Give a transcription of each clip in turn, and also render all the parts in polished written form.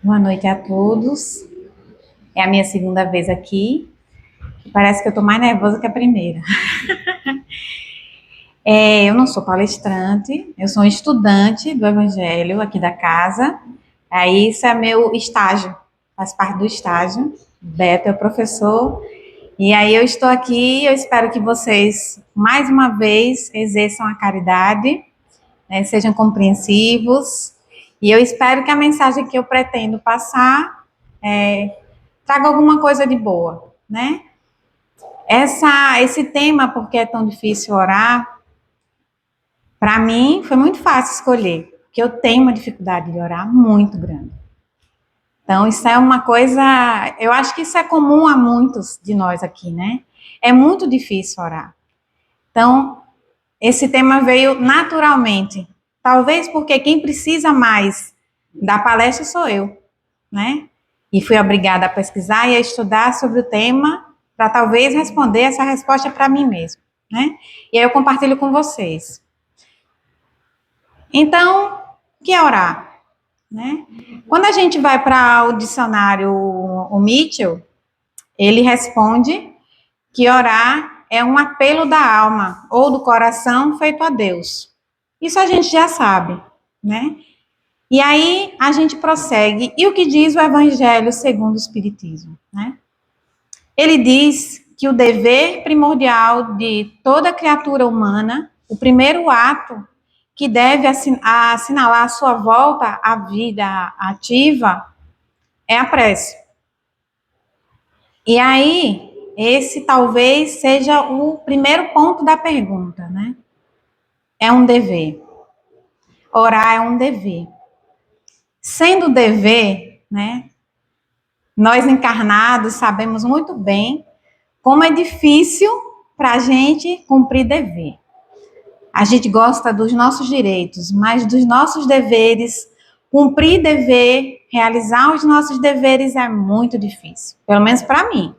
Boa noite a todos. É a minha segunda vez aqui. Parece que eu estou mais nervosa que a primeira. Eu não sou palestrante, eu sou um estudante do Evangelho aqui da casa. Aí isso é meu estágio, faz parte do estágio. Beto é o professor. E aí eu estou aqui, eu espero que vocês, mais uma vez, exerçam a caridade, né, sejam compreensivos. E eu espero que a mensagem que eu pretendo passar traga alguma coisa de boa, né? Esse tema, porque é tão difícil orar, para mim foi muito fácil escolher, porque eu tenho uma dificuldade de orar muito grande. Então, isso é uma coisa, eu acho que isso é comum a muitos de nós aqui, né? É muito difícil orar. Então, esse tema veio naturalmente. Talvez porque quem precisa mais da palestra sou eu, né? E fui obrigada a pesquisar e a estudar sobre o tema para talvez responder essa resposta para mim mesmo, né? E aí eu compartilho com vocês. Então, o que é orar? Né? Quando a gente vai para o dicionário, o Mitchell, ele responde que orar é um apelo da alma ou do coração feito a Deus. Isso a gente já sabe, né? E aí a gente prossegue. E o que diz o Evangelho segundo o Espiritismo, né? Ele diz que o dever primordial de toda criatura humana, o primeiro ato que deve assinalar a sua volta à vida ativa, é a prece. E aí, esse talvez seja o primeiro ponto da pergunta, né? É um dever. Orar é um dever. Sendo dever, né? Nós encarnados sabemos muito bem como é difícil para a gente cumprir dever. A gente gosta dos nossos direitos, mas dos nossos deveres, cumprir dever, realizar os nossos deveres é muito difícil. Pelo menos para mim.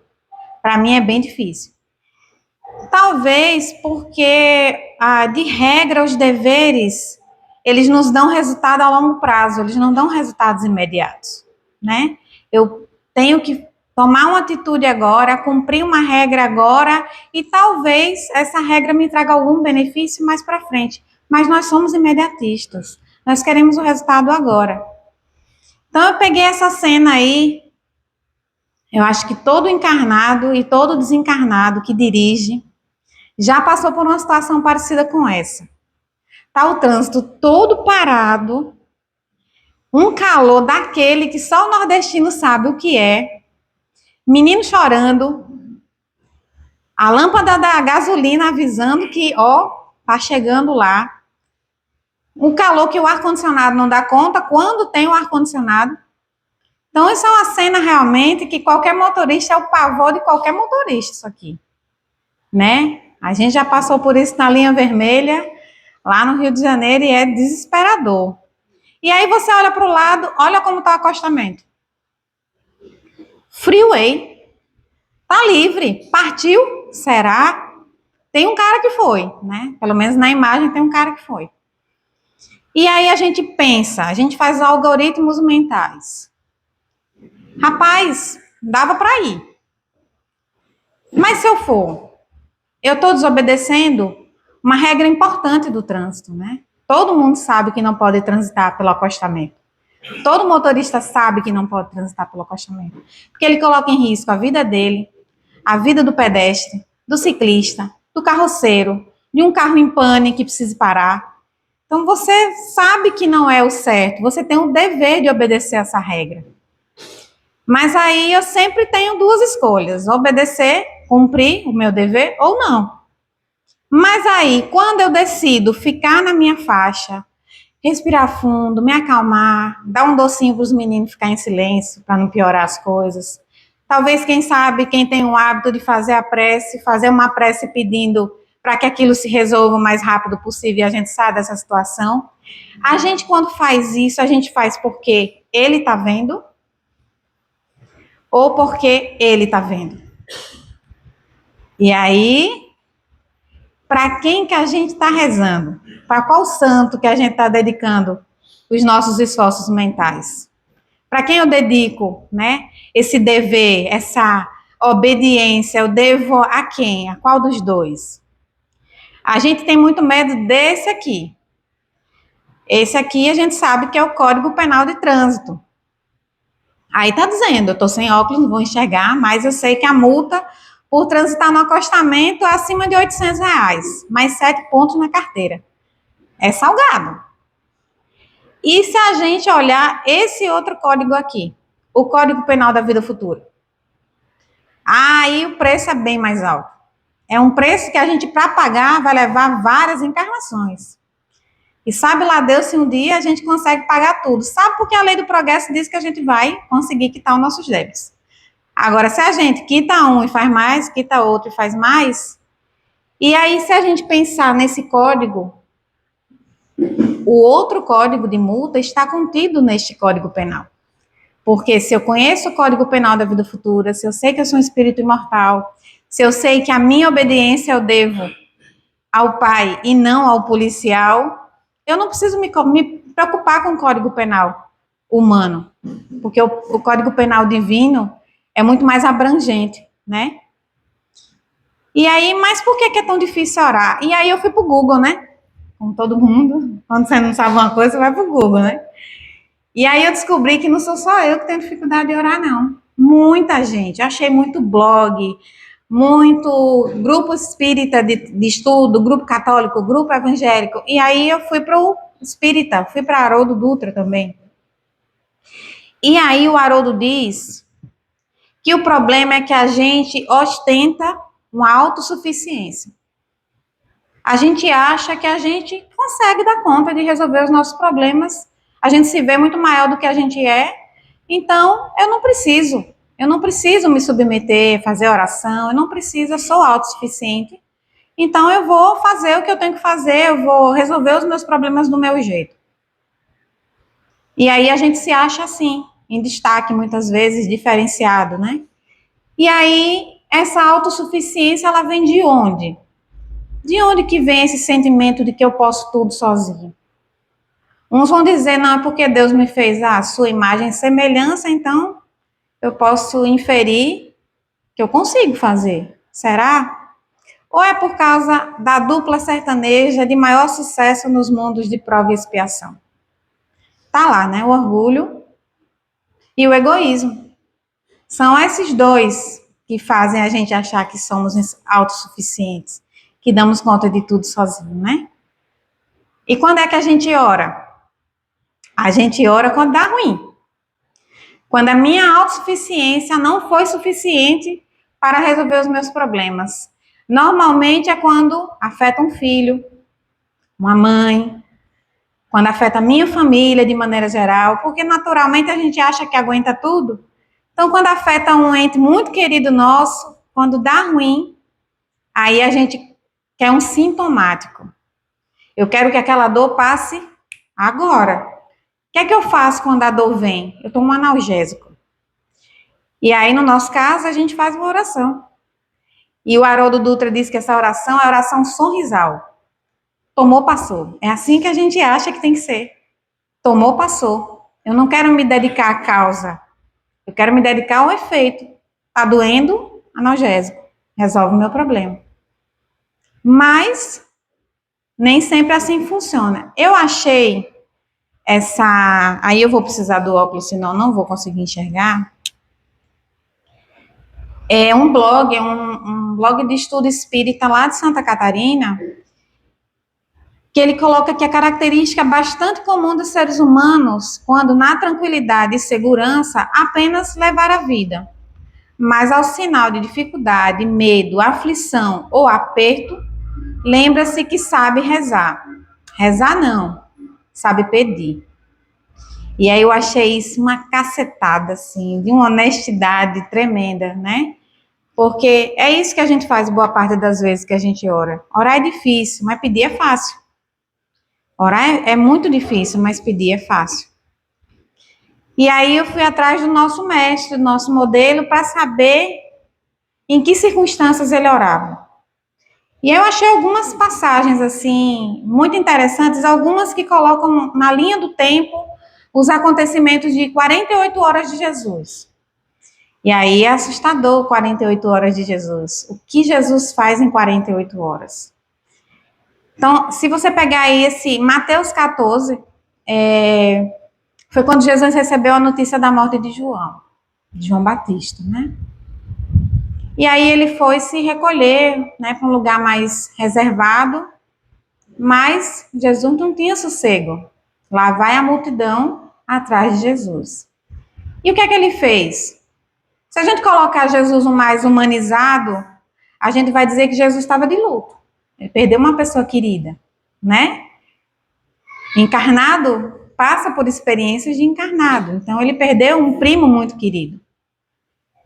Para mim é bem difícil. Talvez porque, de regra, os deveres, eles nos dão resultado a longo prazo, eles não dão resultados imediatos, né? Eu tenho que tomar uma atitude agora, cumprir uma regra agora, e talvez essa regra me traga algum benefício mais para frente. Mas nós somos imediatistas, nós queremos o resultado agora. Então eu peguei essa cena aí, eu acho que todo encarnado e todo desencarnado que dirige já passou por uma situação parecida com essa. Tá o trânsito todo parado, um calor daquele que só o nordestino sabe o que é, menino chorando, a lâmpada da gasolina avisando que, ó, tá chegando lá. Um calor que o ar-condicionado não dá conta quando tem o ar-condicionado. Então, isso é uma cena realmente que qualquer motorista é o pavor de qualquer motorista, isso aqui, né? A gente já passou por isso na linha vermelha, lá no Rio de Janeiro, e é desesperador. E aí você olha para o lado, olha como está o acostamento. Freeway. Tá livre. Partiu? Será? Tem um cara que foi, né? Pelo menos na imagem tem um cara que foi. E aí a gente pensa, a gente faz algoritmos mentais. Rapaz, dava para ir. Mas se eu for, eu estou desobedecendo uma regra importante do trânsito, né? Todo mundo sabe que não pode transitar pelo acostamento. Todo motorista sabe que não pode transitar pelo acostamento, porque ele coloca em risco a vida dele, a vida do pedestre, do ciclista, do carroceiro, de um carro em pane que precise parar. Então você sabe que não é o certo, você tem o dever de obedecer essa regra. Mas aí eu sempre tenho duas escolhas: obedecer, cumprir o meu dever ou não. Mas aí, quando eu decido ficar na minha faixa, respirar fundo, me acalmar, dar um docinho para os meninos ficar em silêncio, para não piorar as coisas. Talvez, quem sabe, quem tem o hábito de fazer a prece, fazer uma prece pedindo para que aquilo se resolva o mais rápido possível e a gente saia dessa situação. A gente, quando faz isso, a gente faz porque ele está vendo ou porque ele está vendo. E aí, para quem que a gente está rezando? Para qual santo que a gente está dedicando os nossos esforços mentais? Para quem eu dedico, né? Esse dever, essa obediência, eu devo a quem? A qual dos dois? A gente tem muito medo desse aqui. Esse aqui a gente sabe que é o Código Penal de Trânsito. Aí tá dizendo, eu tô sem óculos, não vou enxergar, mas eu sei que a multa por transitar no acostamento é acima de R$ 800, mais 7 pontos na carteira. É salgado. E se a gente olhar esse outro código aqui, o Código Penal da Vida Futura? Aí o preço é bem mais alto. É um preço que a gente, para pagar, vai levar várias encarnações. E sabe lá Deus se um dia a gente consegue pagar tudo. Sabe porque a lei do progresso diz que a gente vai conseguir quitar os nossos débitos. Agora, se a gente quita um e faz mais, quita outro e faz mais, e aí se a gente pensar nesse código, o outro código de multa está contido neste Código Penal. Porque se eu conheço o Código Penal da Vida Futura, se eu sei que eu sou um espírito imortal, se eu sei que a minha obediência eu devo ao pai e não ao policial, eu não preciso me preocupar com o Código Penal humano, porque o Código Penal divino é muito mais abrangente, né? E aí, mas por que é tão difícil orar? E aí eu fui pro Google, né? Como todo mundo, quando você não sabe uma coisa, você vai pro Google, né? E aí eu descobri que não sou só eu que tenho dificuldade de orar, não. Muita gente. Eu achei muito blog, muito grupo espírita de estudo, grupo católico, grupo evangélico. E aí eu fui para o espírita, fui para Haroldo Dutra também. E aí o Haroldo diz que o problema é que a gente ostenta uma autossuficiência. A gente acha que a gente consegue dar conta de resolver os nossos problemas. A gente se vê muito maior do que a gente é. Então, eu não preciso me submeter, fazer oração, eu não preciso, eu sou autossuficiente. Então, eu vou fazer o que eu tenho que fazer, eu vou resolver os meus problemas do meu jeito. E aí a gente se acha assim, em destaque, muitas vezes, diferenciado, né? E aí, essa autossuficiência, ela vem de onde? De onde que vem esse sentimento de que eu posso tudo sozinho? Uns vão dizer, não, é porque Deus me fez a sua imagem e semelhança, então eu posso inferir que eu consigo fazer. Será? Ou é por causa da dupla sertaneja de maior sucesso nos mundos de prova e expiação? Tá lá, né? O orgulho e o egoísmo. São esses dois que fazem a gente achar que somos autossuficientes, que damos conta de tudo sozinho, né? E quando é que a gente ora? A gente ora quando dá ruim. Quando a minha autossuficiência não foi suficiente para resolver os meus problemas. Normalmente é quando afeta um filho, uma mãe, quando afeta a minha família de maneira geral, porque naturalmente a gente acha que aguenta tudo. Então, quando afeta um ente muito querido nosso, quando dá ruim, aí a gente quer um sintomático. Eu quero que aquela dor passe agora. O que é que eu faço quando a dor vem? Eu tomo um analgésico. E aí, no nosso caso, a gente faz uma oração. E o Haroldo Dutra diz que essa oração é a oração sorrisal. Tomou, passou. É assim que a gente acha que tem que ser. Tomou, passou. Eu não quero me dedicar à causa. Eu quero me dedicar ao efeito. Tá doendo? Analgésico. Resolve o meu problema. Mas nem sempre assim funciona. Eu achei essa... Aí eu vou precisar do óculos, senão não vou conseguir enxergar. É um blog, um blog de estudo espírita lá de Santa Catarina, que ele coloca que a característica bastante comum dos seres humanos, quando na tranquilidade e segurança, apenas levar a vida. Mas ao sinal de dificuldade, medo, aflição ou aperto, lembra-se que sabe rezar. Rezar não, sabe pedir. E aí eu achei isso uma cacetada, assim, de uma honestidade tremenda, né? Porque é isso que a gente faz boa parte das vezes que a gente ora. Orar é difícil, mas pedir é fácil. Orar é muito difícil, mas pedir é fácil. E aí eu fui atrás do nosso mestre, do nosso modelo, para saber em que circunstâncias ele orava. E eu achei algumas passagens, assim, muito interessantes, algumas que colocam na linha do tempo os acontecimentos de 48 horas de Jesus. E aí é assustador 48 horas de Jesus. O que Jesus faz em 48 horas? Então, se você pegar aí esse Mateus 14, foi quando Jesus recebeu a notícia da morte de João Batista, né? E aí ele foi se recolher, né, para um lugar mais reservado, mas Jesus não tinha sossego. Lá vai a multidão atrás de Jesus. E o que é que ele fez? Se a gente colocar Jesus o mais humanizado, a gente vai dizer que Jesus estava de luto. Ele perdeu uma pessoa querida, né? Encarnado passa por experiências de encarnado. Então, ele perdeu um primo muito querido.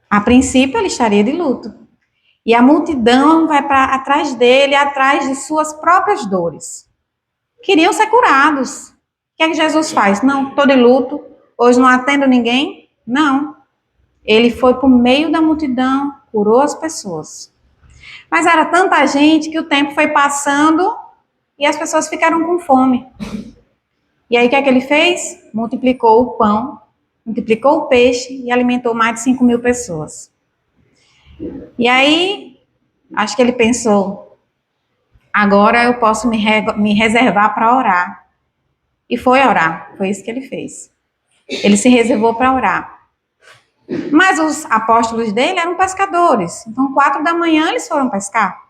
A princípio, ele estaria de luto. E a multidão vai atrás dele, atrás de suas próprias dores. Queriam ser curados. O que é que Jesus faz? Não, estou de luto, hoje não atendo ninguém. Não. Ele foi por meio da multidão, curou as pessoas. Mas era tanta gente que o tempo foi passando e as pessoas ficaram com fome. E aí o que é que ele fez? Multiplicou o pão, multiplicou o peixe e alimentou mais de 5.000 pessoas. E aí, acho que ele pensou, agora eu posso me reservar para orar. E foi orar, foi isso que ele fez. Ele se reservou para orar. Mas os apóstolos dele eram pescadores. Então, 4 da manhã eles foram pescar.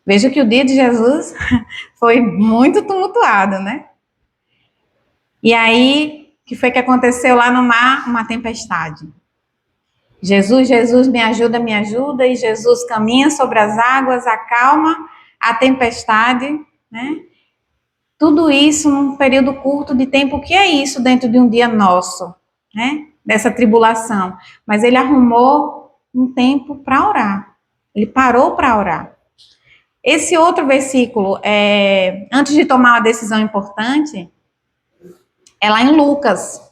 Veja que o dia de Jesus foi muito tumultuado, né? E aí, o que foi que aconteceu lá no mar? Uma tempestade. Jesus, me ajuda, me ajuda. E Jesus caminha sobre as águas, acalma a tempestade, né? Tudo isso num período curto de tempo. O que é isso dentro de um dia nosso, né? Dessa tribulação. Mas ele arrumou um tempo para orar. Ele parou para orar. Esse outro versículo, antes de tomar uma decisão importante, é lá em Lucas,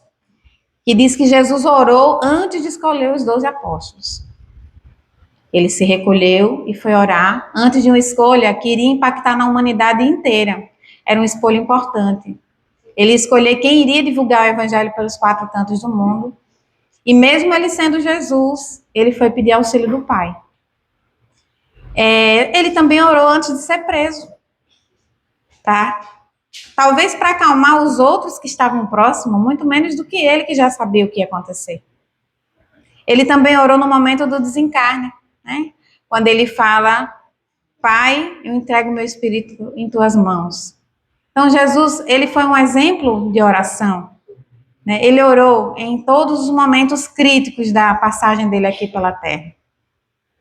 que diz que Jesus orou antes de escolher os 12 apóstolos. Ele se recolheu e foi orar antes de uma escolha que iria impactar na humanidade inteira. Era uma escolha importante. Ele escolheu quem iria divulgar o evangelho pelos 4 cantos do mundo. E mesmo ele sendo Jesus, ele foi pedir auxílio do Pai. Ele também orou antes de ser preso, tá? Talvez para acalmar os outros que estavam próximos, muito menos do que ele, que já sabia o que ia acontecer. Ele também orou no momento do desencarne, né? Quando ele fala, Pai, eu entrego meu espírito em tuas mãos. Então, Jesus, ele foi um exemplo de oração, né? Ele orou em todos os momentos críticos da passagem dele aqui pela Terra.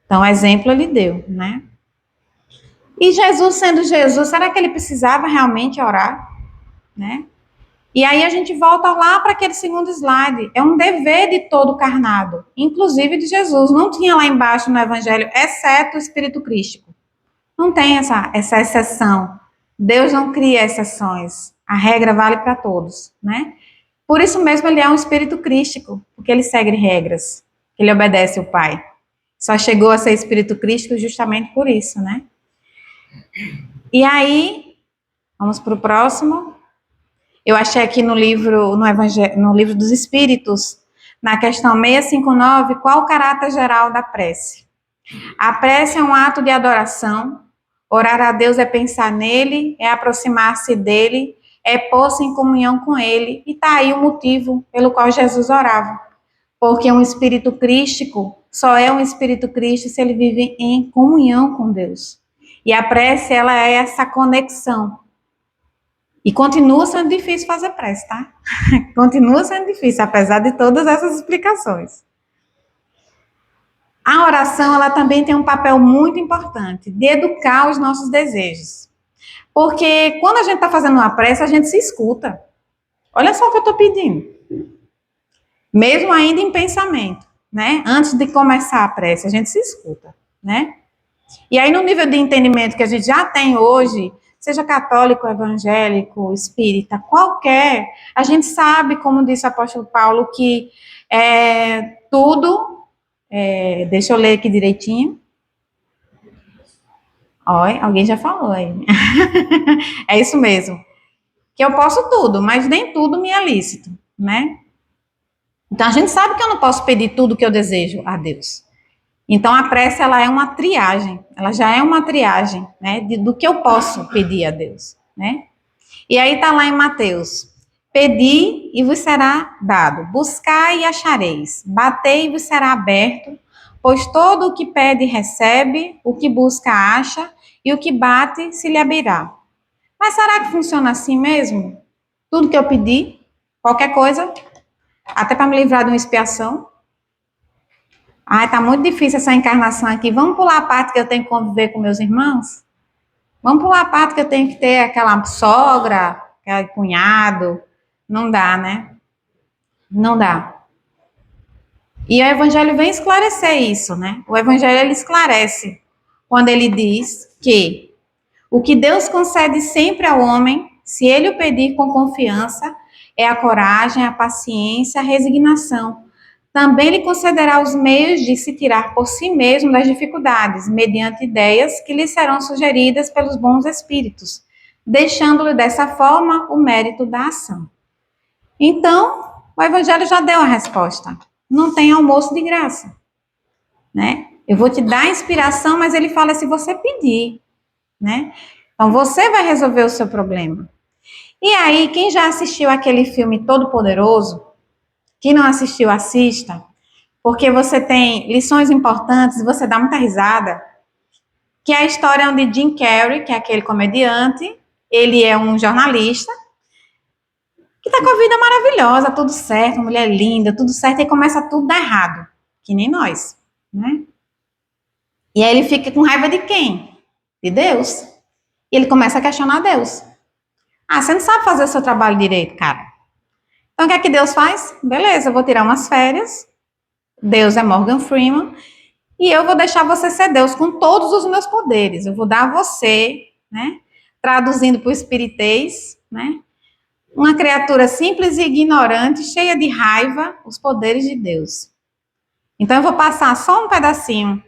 Então, exemplo ele deu, né? E Jesus, sendo Jesus, será que ele precisava realmente orar, né? E aí a gente volta lá para aquele segundo slide. É um dever de todo carnado, inclusive de Jesus. Não tinha lá embaixo no Evangelho, exceto o Espírito Crístico. Não tem essa exceção. Deus não cria exceções. A regra vale para todos, né? Por isso mesmo ele é um Espírito Crístico, porque ele segue regras, ele obedece o Pai. Só chegou a ser Espírito Crístico justamente por isso, né? E aí, vamos para o próximo. Eu achei aqui no livro, no livro dos Espíritos, na questão 659, qual o caráter geral da prece? A prece é um ato de adoração. Orar a Deus é pensar nele, é aproximar-se dele, é pôr-se em comunhão com ele. E está aí o motivo pelo qual Jesus orava. Porque um espírito crístico só é um espírito crístico se ele vive em comunhão com Deus. E a prece, ela é essa conexão. E continua sendo difícil fazer prece, tá? Continua sendo difícil, apesar de todas essas explicações. A oração, ela também tem um papel muito importante de educar os nossos desejos. Porque quando a gente está fazendo uma prece, a gente se escuta. Olha só o que eu estou pedindo. Mesmo ainda em pensamento, né? Antes de começar a prece, a gente se escuta, né? E aí, no nível de entendimento que a gente já tem hoje, seja católico, evangélico, espírita, qualquer, a gente sabe, como disse o apóstolo Paulo, que tudo, deixa eu ler aqui direitinho. Olha, alguém já falou aí. É isso mesmo. que eu posso tudo, mas nem tudo me é lícito, né? Então a gente sabe que eu não posso pedir tudo que eu desejo a Deus. Então a prece ela é uma triagem, ela já é uma triagem, né, do que eu posso pedir a Deus, né? E aí tá lá em Mateus: pedi e vos será dado, buscai e achareis, batei e vos será aberto, pois todo o que pede recebe, o que busca acha, e o que bate se lhe abrirá. Mas será que funciona assim mesmo? Tudo que eu pedi, qualquer coisa, até para me livrar de uma expiação? Ai, tá muito difícil essa encarnação aqui. Vamos pular a parte que eu tenho que conviver com meus irmãos? Vamos pular a parte que eu tenho que ter aquela sogra, aquele cunhado? Não dá, né? Não dá. E o Evangelho vem esclarecer isso, né? O Evangelho ele esclarece quando ele diz que o que Deus concede sempre ao homem, se ele o pedir com confiança, é a coragem, a paciência, a resignação. Também lhe concederá os meios de se tirar por si mesmo das dificuldades, mediante ideias que lhe serão sugeridas pelos bons espíritos, deixando-lhe dessa forma o mérito da ação. Então, o Evangelho já deu a resposta. Não tem almoço de graça, né? Eu vou te dar inspiração, mas ele fala se você pedir, né? Então, você vai resolver o seu problema. E aí, quem já assistiu aquele filme Todo Poderoso, quem não assistiu, assista, porque você tem lições importantes, você dá muita risada, que é a história onde Jim Carrey, que é aquele comediante, ele é um jornalista, que tá com a vida maravilhosa, tudo certo, uma mulher linda, tudo certo, e começa tudo a dar errado, que nem nós, né? E aí ele fica com raiva de quem? De Deus. E ele começa a questionar Deus. Ah, você não sabe fazer o seu trabalho direito, cara. Então o que é que Deus faz? Beleza, eu vou tirar umas férias. Deus é Morgan Freeman. E eu vou deixar você ser Deus com todos os meus poderes. Eu vou dar a você, né? Traduzindo para o espiritês, né? Uma criatura simples e ignorante, cheia de raiva, os poderes de Deus. Então eu vou passar só um pedacinho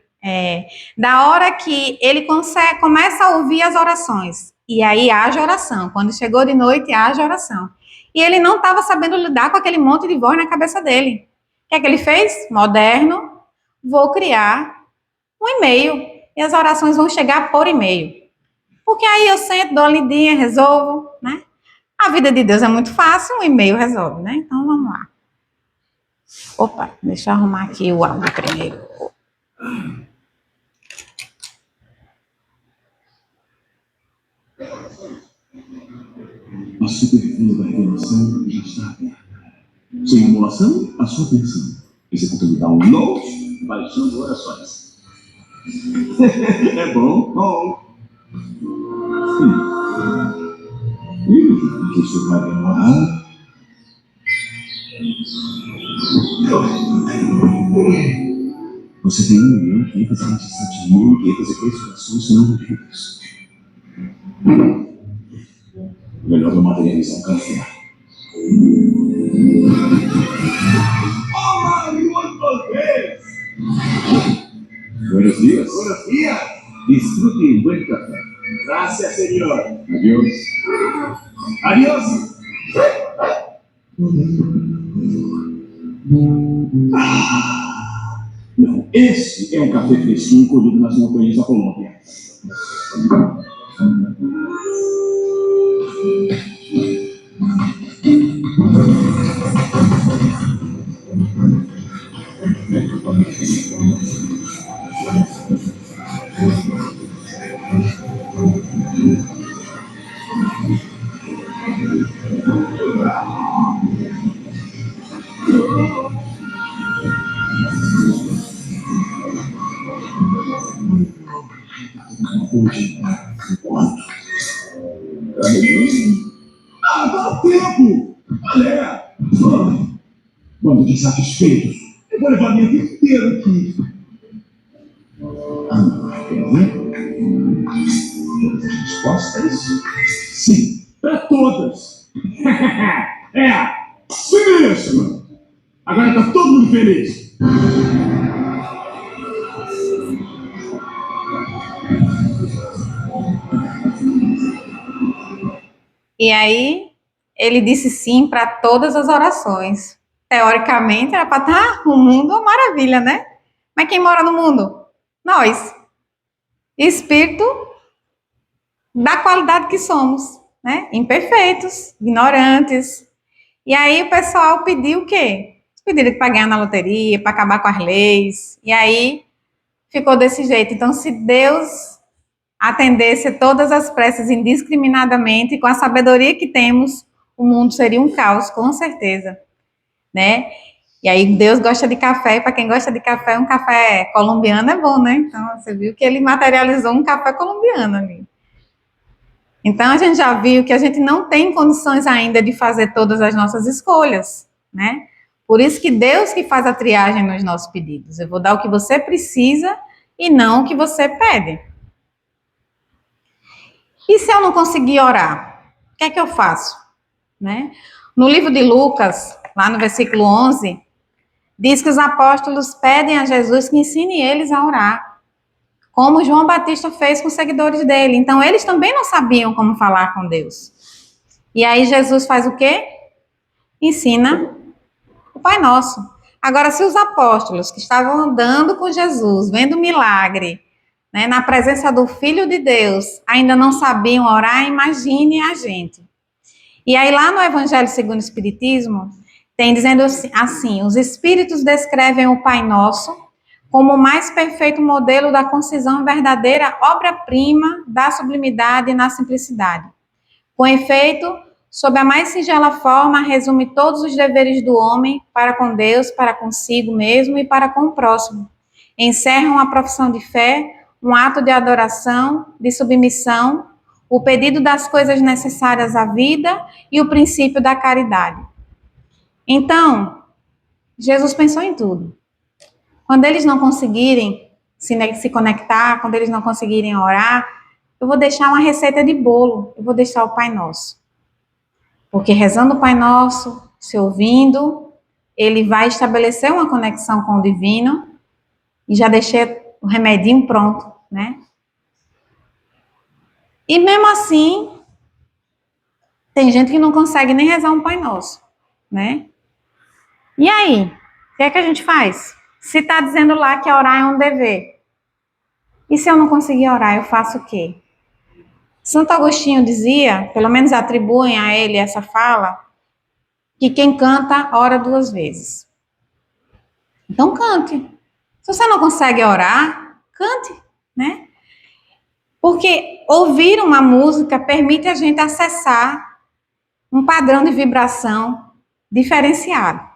da hora que ele começa a ouvir as orações. E aí haja oração. Quando chegou de noite, haja oração. E ele não estava sabendo lidar com aquele monte de voz na cabeça dele. O que é que ele fez? Moderno, vou criar um e-mail. E as orações vão chegar por e-mail. Porque aí eu sento, dou uma lidinha, resolvo, né? A vida de Deus é muito fácil, um e-mail resolve, né? Então vamos lá. Opa, deixa eu arrumar aqui o áudio primeiro. A superfície da revelação já está aberta. Sem emulação, a sua atenção. Executando download, baixando orações. É bom, bom. Que isso vai demorar. Você tem 1.527.503 corações não ouvidas. Melhor não materializar um café. Olá, buenos dias. Buenos dias. Buenos dias. Disfrute um bom café. Gracias, senhor. Adiós. Adiós. Não, esse é um café fresquinho colhido nas montanhas da Colômbia. Quanto? Dá tempo! Olha! Bando de insatisfeitos! Eu vou levar minha vida inteira aqui. Todas as respostas? Sim, para todas! Sim mesmo! Agora tá todo mundo feliz! E aí, ele disse sim para todas as orações. Teoricamente, era para estar o mundo uma maravilha, né? Mas quem mora no mundo? Nós. Espírito da qualidade que somos, né? Imperfeitos, ignorantes. E aí o pessoal pediu o quê? Pediram para ganhar na loteria, para acabar com as leis. E aí ficou desse jeito. Então, se Deus atendesse todas as preces indiscriminadamente, com a sabedoria que temos, o mundo seria um caos, com certeza, né? E aí Deus gosta de café, e para quem gosta de café, um café colombiano é bom, né? Então, você viu que ele materializou um café colombiano ali. Então, a gente já viu que a gente não tem condições ainda de fazer todas as nossas escolhas, né? Por isso que Deus que faz a triagem nos nossos pedidos. Eu vou dar o que você precisa e não o que você pede. E se eu não conseguir orar? O que é que eu faço? Né? No livro de Lucas, lá no versículo 11, diz que os apóstolos pedem a Jesus que ensine eles a orar, como João Batista fez com os seguidores dele. Então, eles também não sabiam como falar com Deus. E aí, Jesus faz o quê? Ensina o Pai Nosso. Agora, se os apóstolos que estavam andando com Jesus, vendo o milagre, né, na presença do Filho de Deus, ainda não sabiam orar, imagine a gente. E aí, lá no Evangelho segundo o Espiritismo, tem dizendo assim: os Espíritos descrevem o Pai Nosso como o mais perfeito modelo da concisão verdadeira, obra-prima da sublimidade na simplicidade. Com efeito, sob a mais singela forma, resume todos os deveres do homem para com Deus, para consigo mesmo e para com o próximo. Encerra uma profissão de fé, um ato de adoração, de submissão, o pedido das coisas necessárias à vida e o princípio da caridade. Então, Jesus pensou em tudo. Quando eles não conseguirem se conectar, quando eles não conseguirem orar, eu vou deixar uma receita de bolo, eu vou deixar o Pai Nosso. Porque rezando o Pai Nosso, se ouvindo, ele vai estabelecer uma conexão com o divino e já deixei o remedinho pronto, né? E mesmo assim, tem gente que não consegue nem rezar um Pai Nosso, né? E aí, o que é que a gente faz? Se está dizendo lá que orar é um dever, e se eu não conseguir orar, eu faço o quê? Santo Agostinho dizia, pelo menos atribuem a ele essa fala, que quem canta, ora duas vezes. Então cante. Se você não consegue orar, cante, né? Porque ouvir uma música permite a gente acessar um padrão de vibração diferenciado.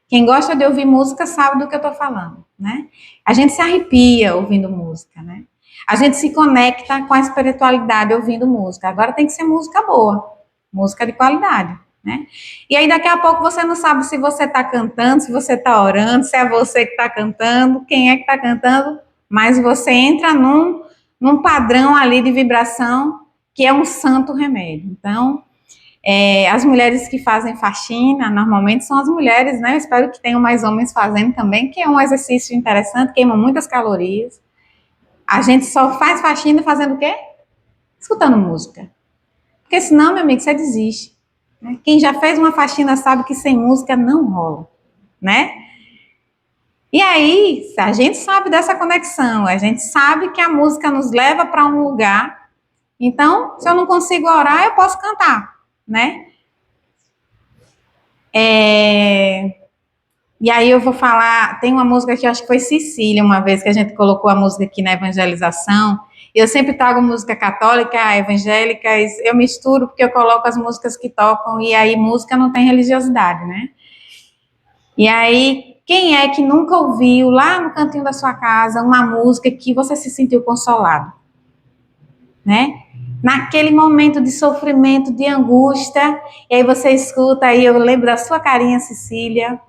Quem gosta de ouvir música sabe do que eu estou falando, né? A gente se arrepia ouvindo música, né? A gente se conecta com a espiritualidade ouvindo música. Agora tem que ser música boa, música de qualidade, né? E aí daqui a pouco você não sabe se você está cantando, se você está orando, se é você que está cantando, quem é que está cantando, mas você entra num padrão ali de vibração que é um santo remédio. Então, as mulheres que fazem faxina, normalmente são as mulheres, né? Eu espero que tenham mais homens fazendo também, que é um exercício interessante, queima muitas calorias. A gente só faz faxina fazendo o quê? Escutando música. Porque senão, meu amigo, você desiste. Né? Quem já fez uma faxina sabe que sem música não rola, né? E aí, a gente sabe dessa conexão, a gente sabe que a música nos leva para um lugar. Então, se eu não consigo orar, eu posso cantar, né? E aí eu vou falar, tem uma música que eu acho que foi Cecília, uma vez que a gente colocou a música aqui na evangelização. Eu sempre trago música católica, evangélicas, eu misturo porque eu coloco as músicas que tocam, e aí música não tem religiosidade, né? E aí, quem é que nunca ouviu lá no cantinho da sua casa uma música que você se sentiu consolado, né? Naquele momento de sofrimento, de angústia, e aí você escuta, aí eu lembro da sua carinha, Cecília,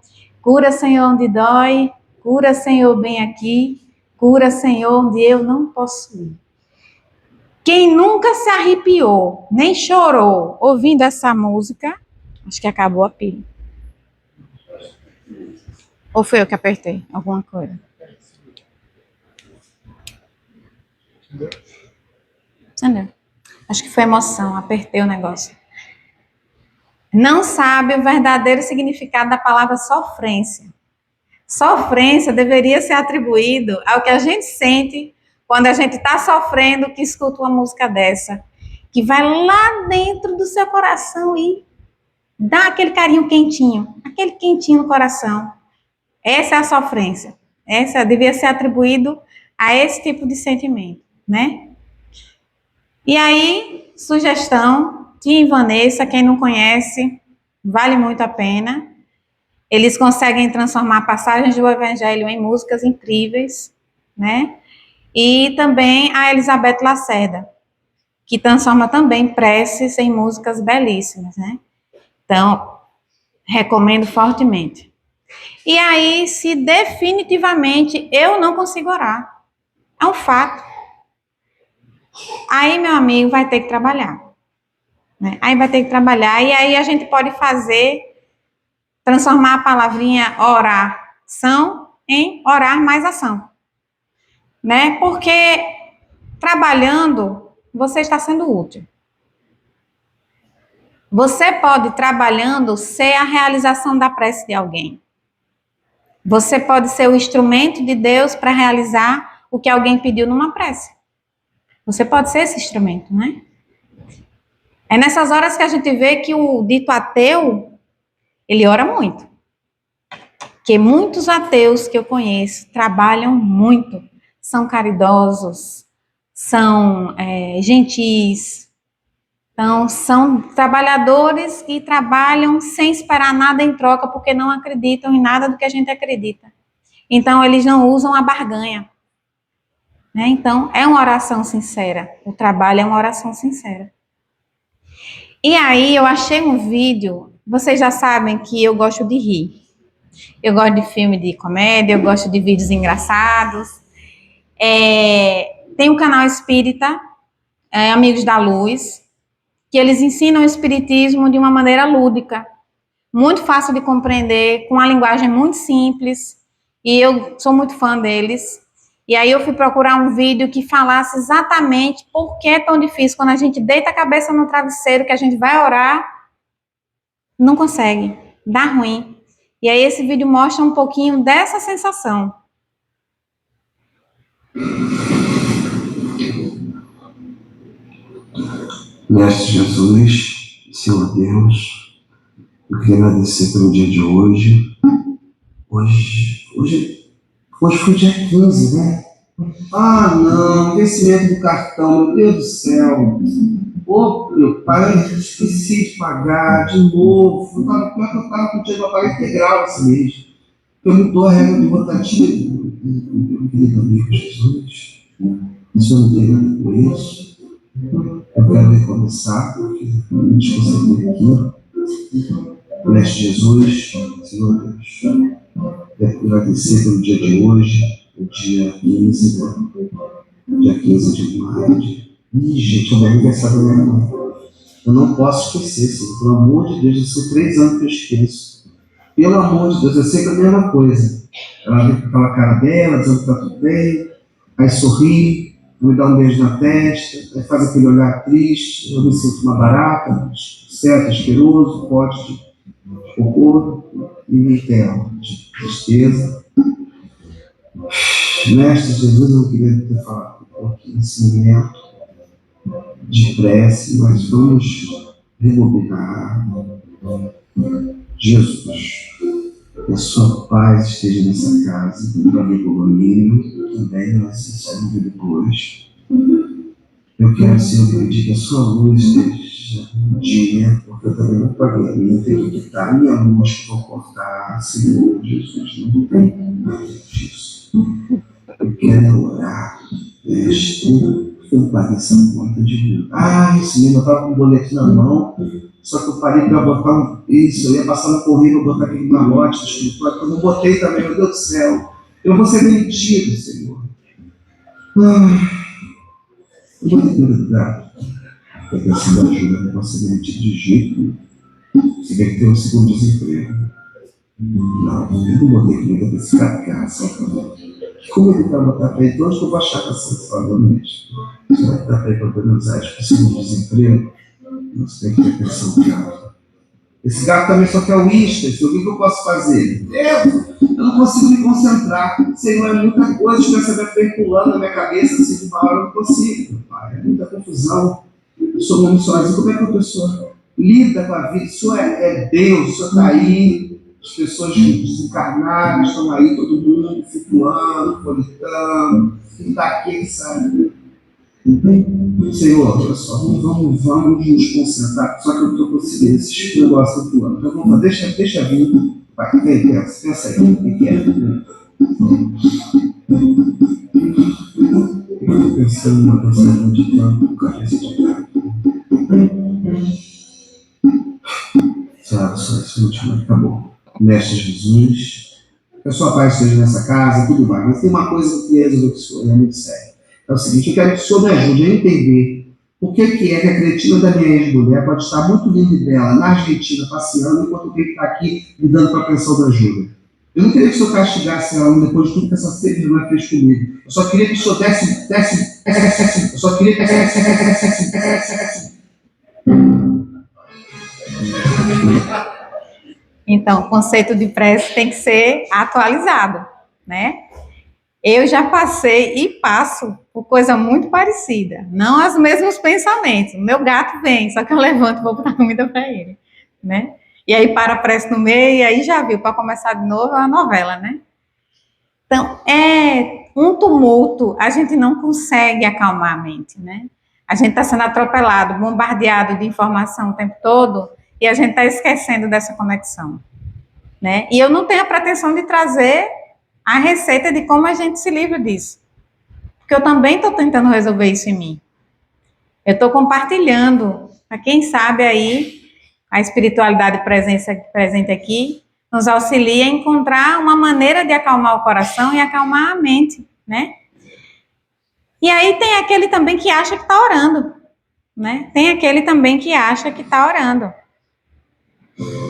cura, Senhor, onde dói, cura, Senhor, bem aqui, cura, Senhor, onde eu não posso ir. Quem nunca se arrepiou, nem chorou, ouvindo essa música, acho que acabou a pilha. Ou foi eu que apertei alguma coisa? Entendeu? Acho que foi emoção, apertei o negócio. não sabe o verdadeiro significado da palavra sofrência. Sofrência deveria ser atribuído ao que a gente sente quando a gente está sofrendo, que escuta uma música dessa, que vai lá dentro do seu coração e dá aquele carinho quentinho, aquele quentinho no coração. Essa é a sofrência. Essa devia ser atribuído a esse tipo de sentimento, né? E aí, sugestão, Tim e Vanessa, quem não conhece, vale muito a pena. Eles conseguem transformar passagens do Evangelho em músicas incríveis, né? E também a Elizabeth Lacerda, que transforma também preces em músicas belíssimas, né? Então, recomendo fortemente. E aí, se definitivamente eu não consigo orar, é um fato. Aí, meu amigo, vai ter que trabalhar, né? Aí vai ter que trabalhar, e aí a gente pode transformar a palavrinha oração em orar mais ação, né? Porque trabalhando, você está sendo útil. Você pode, trabalhando, ser a realização da prece de alguém. Você pode ser o instrumento de Deus para realizar o que alguém pediu numa prece. Você pode ser esse instrumento, né? É nessas horas que a gente vê que o dito ateu, ele ora muito. Porque muitos ateus que eu conheço trabalham muito, são caridosos, são gentis. Então, são trabalhadores que trabalham sem esperar nada em troca, porque não acreditam em nada do que a gente acredita. Então, eles não usam a barganha, né? Então, é uma oração sincera. O trabalho é uma oração sincera. E aí, eu achei um vídeo. Vocês já sabem que eu gosto de rir. Eu gosto de filme de comédia, eu gosto de vídeos engraçados. Tem um canal espírita, Amigos da Luz, que eles ensinam o espiritismo de uma maneira lúdica, muito fácil de compreender, com uma linguagem muito simples, e eu sou muito fã deles. E aí eu fui procurar um vídeo que falasse exatamente por que é tão difícil quando a gente deita a cabeça no travesseiro, que a gente vai orar, não consegue, dá ruim. E aí esse vídeo mostra um pouquinho dessa sensação. Mestre Jesus, Senhor Deus, eu queria agradecer pelo dia de hoje. Hoje foi dia 15, né? Ah, não, vencimento do cartão, meu Deus do céu. Ô, meu pai, eu esqueci de pagar de novo. Como é que eu tava com o dinheiro para pagar integral esse mês? Eu mudou a regra do rotativo. Meu querido amigo Jesus, isso eu não tenho nada com isso. Eu quero recomeçar, porque a gente consegue aqui. Mestre Jesus, Senhor Deus, quero agradecer pelo dia de hoje, o dia 15, dia 15 de maio. Gente, é o meu aniversário da minha mãe. Eu não posso esquecer, Senhor, pelo amor de Deus, já são 3 anos que eu esqueço. Pelo amor de Deus, eu sei que é a mesma coisa. Ela vem com aquela cara dela, dizendo que está tudo bem, aí sorri, me dá um beijo na testa, aí faz aquele olhar triste, eu me sinto uma barata, certo, asqueroso, pote de cocô, e me enterro de tristeza. Mestre Jesus, eu não queria ter falado um pouquinho nesse momento de prece, mas vamos rebobinar. Jesus, que a sua paz esteja nessa casa, meu amigo Romino, também nós estamos depois. Eu quero, Senhor, pedir que a sua luz esteja no dia, porque eu também não paguei a minha, tenho que quitar a minha luz que vou cortar, Senhor Jesus, não tem nada disso. Eu quero orar, mestre, eu paguei essa conta de mim. Esse menino estava com um boletim na mão, só que eu parei para botar isso, eu ia passar no correio para botar aquele malote do escritório, que eu não botei também, meu Deus do céu. Eu vou ser demitido, Senhor. Eu vou ter que lidar. Eu preciso de ajuda, não posso ser demitido de jeito nenhum. Você quer que tenha um segundo desemprego? Não, eu não botei que liga para esse fracasso. Como ele vai botar para ele? Onde que eu vou achar para essa fala, mestre? Você vai botar para ele para Buenos Aires com segundo desemprego? Você tem que ter atenção grave. Esse gato também só quer whisky. O que eu posso fazer? Eu não consigo me concentrar. Senhor, é muita coisa, os pensamentos vêm pulando na minha cabeça, assim, de uma hora eu não consigo, meu pai. É muita confusão. Eu sou muito sozinho. Como é que a pessoa lida com a vida? O Senhor é Deus, o Senhor está aí. As pessoas desencarnadas estão aí, todo mundo flutuando, politando. Quem está aqui, sabe? Senhor, olha só, vamos nos concentrar, só que eu não estou conseguindo esses negócios atuando. Então vamos lá, deixa vir. Vai, vem, pensa aí, o que é? Eu estou pensando numa canção de canto, cabeça de canto. Sabe, só esse último, acabou. Mestre Jesus, que a sua paz esteja nessa casa, tudo vai. Mas tem uma coisa que eu queria resolver com o senhor, é muito sério. É o seguinte, eu quero que o senhor me ajude a entender por que é que a cretina da minha ex-mulher pode estar muito linda e bela na Argentina, passeando, enquanto eu tenho que estar aqui lidando com a pensão da Júlia. Eu não queria que o senhor castigasse ela depois de tudo que essa servidão fez comigo. Eu só queria que o senhor desse. Eu só queria que desse. Então, o conceito de prece tem que ser atualizado, né? Eu já passei e passo por coisa muito parecida. Não os mesmos pensamentos. O meu gato vem, só que eu levanto e vou botar comida para ele, né? E aí para a prece no meio, e aí já viu, para começar de novo a novela, né? Então, é um tumulto, a gente não consegue acalmar a mente, né? A gente está sendo atropelado, bombardeado de informação o tempo todo, e a gente está esquecendo dessa conexão, né? E eu não tenho a pretensão de trazer a receita de como a gente se livra disso. Porque eu também estou tentando resolver isso em mim. Eu estou compartilhando, para quem sabe aí, a espiritualidade presente aqui, nos auxilia a encontrar uma maneira de acalmar o coração e acalmar a mente, né? E aí tem aquele também que acha que está orando, né? Tem aquele também que acha que está orando.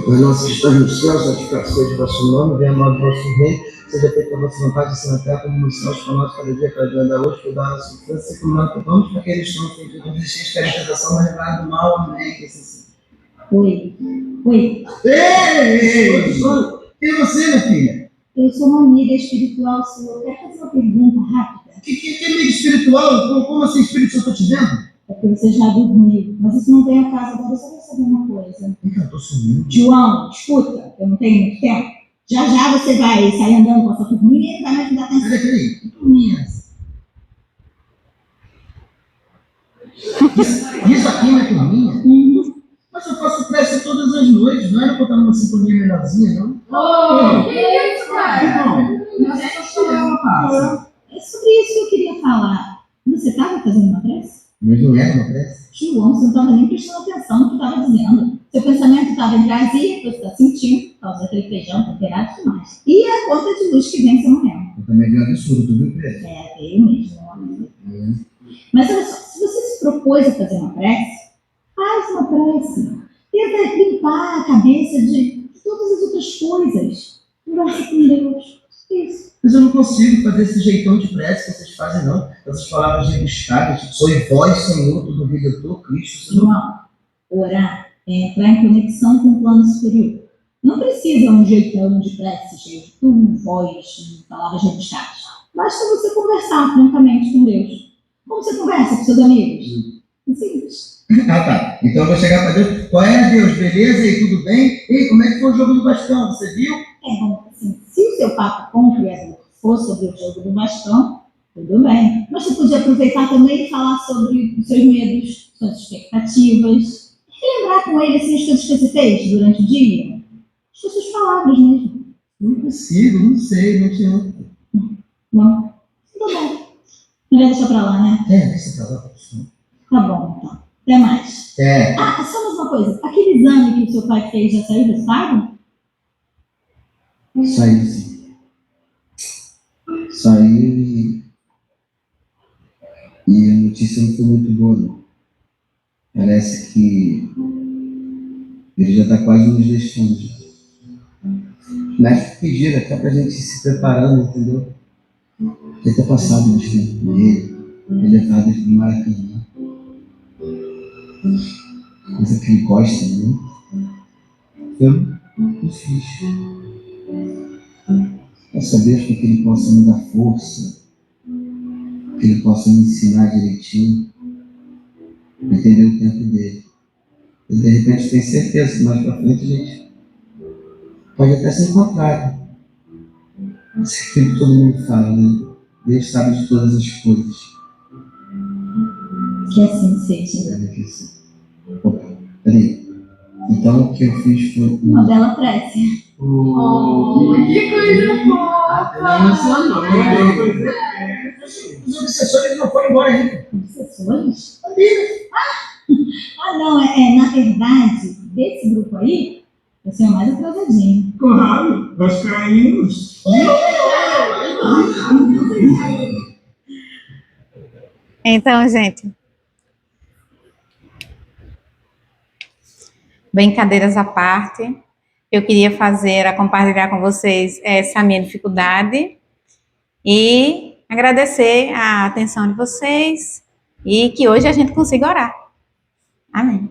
Os nossos que estamos nos céus, santificado seja o vosso nome, venha a nós o vosso reino, seja feita a vossa vontade, assim na terra como nos céus, para nós, cada dia, cada dia da hoje, cuidar da nossa infância, como nós cuidamos para aqueles que estão ofendidos, não deixeis de cair em tentação, mas livrai do mal, amém. Oi. Ei! Quem é você, minha filha? Eu sou uma amiga espiritual sua. Eu quero fazer uma pergunta rápida. Que amiga espiritual? Como assim, espírito, eu estou te vendo? É porque você já dormiu. Mas isso não tem a casa. Agora eu só quero saber uma coisa. Por que eu estou sumindo? João, escuta. Eu não tenho muito tempo. Já já você vai sair andando com a sua turminha e vai me ajudar a pensar. Peraí. Que turminha é essa? Isso aqui não é turminha? Uhum. Mas eu faço prece todas as noites. Não era para estar numa sintonia melhorzinha, não? Oh, que isso, cara? Não, é só É sobre isso que eu queria falar. Você estava fazendo uma prece? Mas não era uma prece? João, você não estava nem prestando atenção no que estava dizendo. Seu pensamento estava em Brasília, você está sentindo, por causa daquele feijão temperado e demais. E a conta de luz que vem em São Manuel. Eu também vi um absurdo, tu viu, Pedro? É, veio mesmo, meu amigo. Mas olha só, se você se propôs a fazer uma prece, faz uma prece. Tenta limpar a cabeça de todas as outras coisas. Conversa com Deus. Isso. Mas eu não consigo fazer esse jeitão de prece que vocês fazem, não. Essas palavras rebuscadas, tipo, sou em vós, Senhor, tudo Redentor, Cristo. João, orar é entrar em conexão com o plano superior. Não precisa um jeitão de prece cheio de voz, palavras rebuscadas. Basta você conversar francamente com Deus. Como você conversa com seus amigos? É simples. Ah, tá. Então eu vou chegar para Deus. Qual é, Deus? Beleza? E tudo bem? Ei, como é que foi o jogo do bastão? Você viu? É bom, assim, se o seu papo com o Criador for sobre o jogo do bastão, tudo bem. Mas você podia aproveitar também e falar sobre os seus medos, suas expectativas. E lembrar com ele assim, as coisas que você fez durante o dia. As suas palavras mesmo. Não consigo, não sei, não tinha. Não? Tá bom. Não vai deixar pra lá, né? É, deixa pra lá. Tá bom, então. Até mais. É. Ah, só mais uma coisa. Aquele exame que o seu pai fez já saiu do resultado? Saiu, sim. Saiu e a notícia não foi muito boa, não. Parece que ele já está quase nos deixando. Os médicos pediram até pra gente ir se preparando, entendeu? Ele ter passado mais tempo com ele, levado ele pro Maracanã. Coisa que ele gosta, né? Eu não fiz. Peço a Deus para que Ele possa me dar força, que Ele possa me ensinar direitinho, para entender o tempo dele. E de repente tenho certeza que mais para frente a gente pode até se encontrar. Isso é o que todo mundo fala, né? Deus sabe de todas as coisas. Que assim seja. Opa, peraí. Então o que eu fiz foi Uma bela prece. Que coisa fofa! Os obsessores não foram embora ainda. Obsessores? Ah, não, na verdade, desse grupo aí, eu sou o mais atrasadinho. Claro, vascaínos. Então, gente, brincadeiras à parte, eu queria compartilhar com vocês essa minha dificuldade e agradecer a atenção de vocês e que hoje a gente consiga orar. Amém.